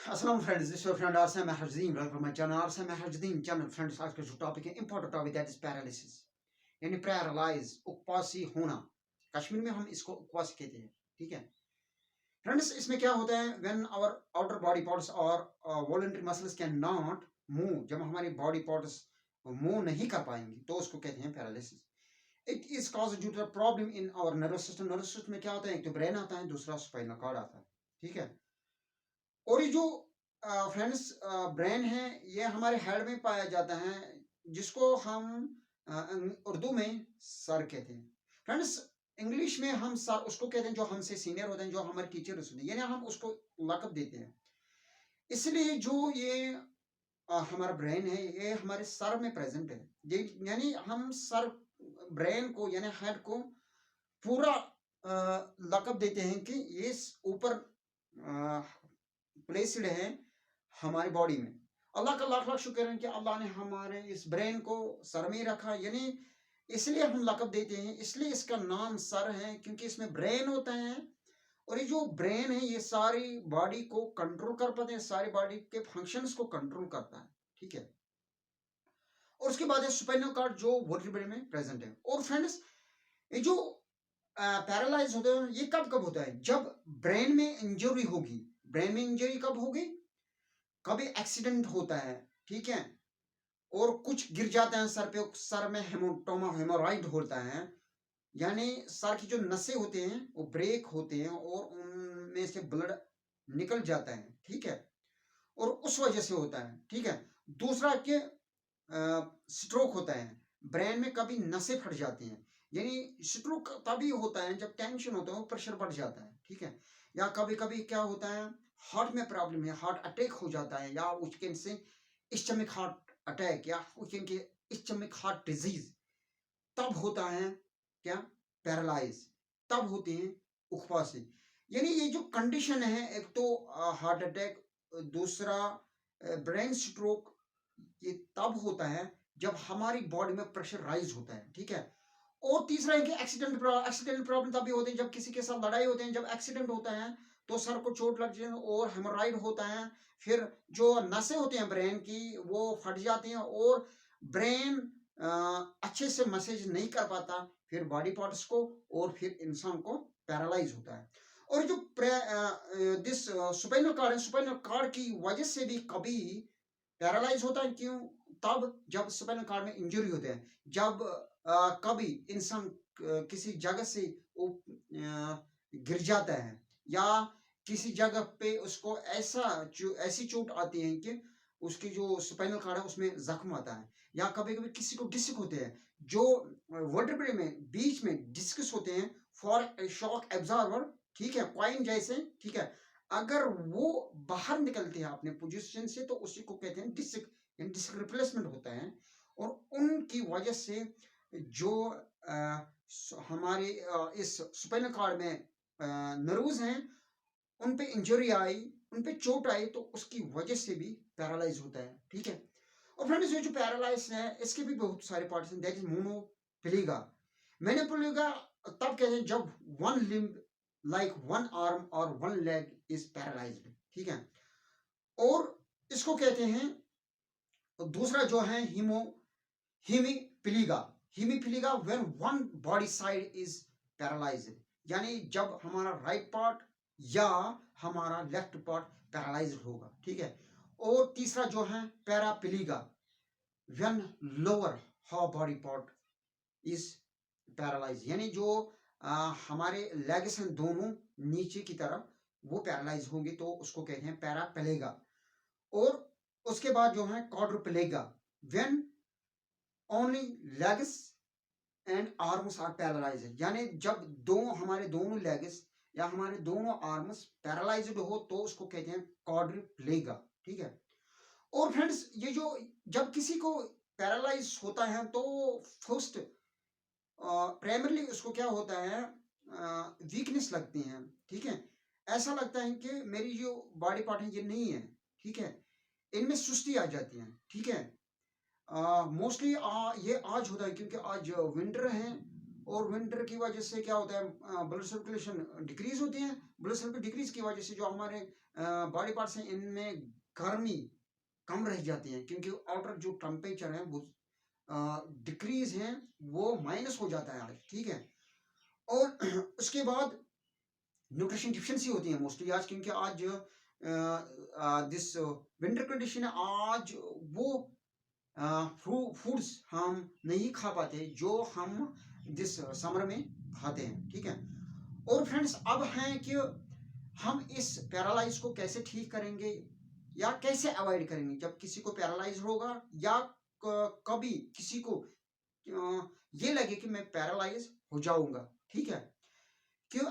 Assalamu friends, this is your friend Arsam Mahajuddin. Welcome to my channel Arsam Mahajuddin channel. Friends, आज का जो topic है important topic that is paralysis यानी paralyse उपवासी होना। कश्मीर में हम इसको उपवासी कहते हैं। ठीक है फ्रेंड्स, इसमें क्या होता है when our outer body parts और voluntary muscles can not move, जब हमारी बॉडी पार्ट्स मूव नहीं कर पाएंगी तो उसको कहते हैं paralysis. It is cause due to problem in our nervous system. Nervous system में क्या होता है, एक तो ब्रेन आता है, दूसरा स्पाइनल कॉर्ड आता है। ठीक है, और ये जो फ्रेंड्स ब्रेन है ये हमारे हेड में पाया जाता है, जिसको हम उर्दू में सर कहते हैं। फ्रेंड्स, इंग्लिश में हम सर उसको कहते हैं जो हमसे सीनियर होते हैं, जो हमारे टीचर्स होते हैं, यानी हम उसको लक़ब देते हैं। इसलिए जो ये हमारा ब्रेन है ये हमारे सर में प्रेजेंट है। ये यानी हम सर ब्रेन को यानी हेड को पूरा लक़ब देते हैं कि ये ऊपर प्लेस्ड है हमारी बॉडी में। अल्लाह का लाख लाख शुक्र है कि अल्लाह ने हमारे इस ब्रेन को सर में रखा, यानी इसलिए हम लक़ब देते हैं, इसलिए इसका नाम सर है क्योंकि इसमें ब्रेन होता है। और ये जो ब्रेन है ये सारी बॉडी को कंट्रोल कर पाते हैं, सारी बॉडी के फंक्शंस को कंट्रोल करता है। ठीक है, और उसके बाद है स्पाइनल कॉर्ड जो वर्टिब्रे में प्रेजेंट है। और फ्रेंड्स, ये जो पैरालाइज होता है ये कब कब होता है, जब ब्रेन में इंजरी होगी। ब्रेन में इंजरी कब होगी, कभी एक्सीडेंट होता है। ठीक है, और कुछ गिर जाते हैं सर पे, सर में हेमोटोमा हेमोराइड होता है, यानी सर की जो नसें होते हैं वो ब्रेक होते हैं और उनमें से ब्लड निकल जाता है। ठीक है, और उस वजह से होता है। ठीक है, दूसरा कि स्ट्रोक होता है। ब्रेन में कभी नसें फट जाती हैं, यानी स्ट्रोक तभी होता है जब टेंशन होता है, प्रेशर बढ़ जाता है। ठीक है, या कभी कभी क्या होता है हार्ट में प्रॉब्लम है, हार्ट अटैक हो जाता है, या उसके से स्टमक हार्ट अटैक या उसके स्टमक हार्ट डिजीज, तब होता है क्या पैरालाइज, तब होते हैं उपवासी। यानी ये जो कंडीशन है, एक तो हार्ट अटैक, दूसरा ब्रेन स्ट्रोक, ये तब होता है जब हमारी बॉडी में प्रेशर राइज होता है। ठीक है, और तीसरा है कि एक्सीडेंट प्रॉब्लम तभी होते हैं जब किसी के साथ लड़ाई होते हैं, जब एक्सीडेंट होता है तो सर को चोट लग जाए और हेमोराइड होता है, फिर जो नसें होती हैं ब्रेन की वो फट जाती हैं और ब्रेन अच्छे से मैसेज नहीं कर पाता फिर बॉडी पार्ट्स को, और फिर इंसान को पैरालाइज होता है। और जो दिस स्पाइनल कॉर्ड है, स्पाइनल कॉर्ड की वजह से भी कभी पैरालाइज होता है। क्यों, तब जब स्पाइनल कॉर्ड में इंजरी होते हैं, जब कभी इंसान किसी जगह से गिर जाता है, या किसी जगह पे उसको ऐसी चोट आती है कि उसकी जो स्पाइनल कॉर्ड है उसमें जख्म आता है, या कभी कभी किसी को डिस्क होते हैं, जो वर्टेब्रे में बीच में डिस्कस होते हैं फॉर शॉक एब्जॉर्बर। ठीक है, कॉइन जैसे। ठीक है, अगर वो बाहर निकलते हैं अपने पोजीशन से तो उसी को कहते हैं डिस्क, यानी डिस्क रिप्लेसमेंट होता है। और उनकी वजह से जो हमारे इस स्पाइनल कॉर्ड में नर्व्स हैं उन पे इंजरी आई, उन पे चोट आई, तो उसकी वजह से भी पैरालाइज होता है। ठीक है, और फ्रेंड्स ये जो पैरालाइज है इसके भी बहुत सारे पार्ट्स हैं, दैट इज मोनोप्लेगा। मोनोप्लेगा तब कहते हैं जब one limb like one arm और वन लेग इज पैरालाइज्ड। ठीक है, और इसको कहते हैं, दूसरा जो है hemiplegia. Hemiplegia when one body side is paralysed, यानी जब हमारा राइट पार्ट या हमारा लेफ्ट पार्ट पैरालाइज्ड होगा। ठीक है, और तीसरा जो है paraplegia when lower half body part is paralyse, यानी जो हमारे लेग्स हैं दोनों नीचे की तरफ वो पैरालाइज होंगे तो उसको कहते हैं पैराप्लेगा। और उसके बाद जो है quadriplegia when only legs and arms are paralysed, यानी जब हमारे दोनों लेग्स या हमारे दोनों आर्म्स पैरालाइज्ड हो तो उसको कहते हैं क्वाड्रुप्लेगा। ठीक है, और फ्रेंड्स ये जो जब किसी को पैरालाइज होता है तो फर्स्ट प्राइमरली उसको क्या होता है, वीकनेस लगती है। ठीक है, ऐसा लगता है कि मेरी जो बॉडी पार्ट है ये नहीं है। ठीक है, इनमें सुस्ती आ जाती है। ठीक है, मोस्टली ये आज होता है क्योंकि आज विंटर है, और विंटर की वजह से क्या होता है ब्लड सर्कुलेशन डिक्रीज होती है। ब्लड सर्कुलेशन डिक्रीज की वजह से जो हमारे बॉडी पार्ट्स हैं इनमें गर्मी कम रह जाती है, क्योंकि आउटर जो टेम्परेचर है वो डिक्रीज है, वो माइनस हो जाता है आज, ठीक है। और उसके बाद न्यूट्रिशन डिफिशिएंसी होती है मोस्टली आज, क्योंकि आज दिस विंटर कंडीशन है, आज वो फूड्स हम नहीं खा पाते जो हम दिस समर में खाते हैं, ठीक है। और फ्रेंड्स अब हैं कि हम इस पैरालाइज को कैसे ठीक करेंगे या कैसे अवॉइड करेंगे जब किसी को पैरालाइज होगा, या कभी किसी को ये लगे कि मैं पैरालाइज हो जाऊंगा, ठीक है। क्यों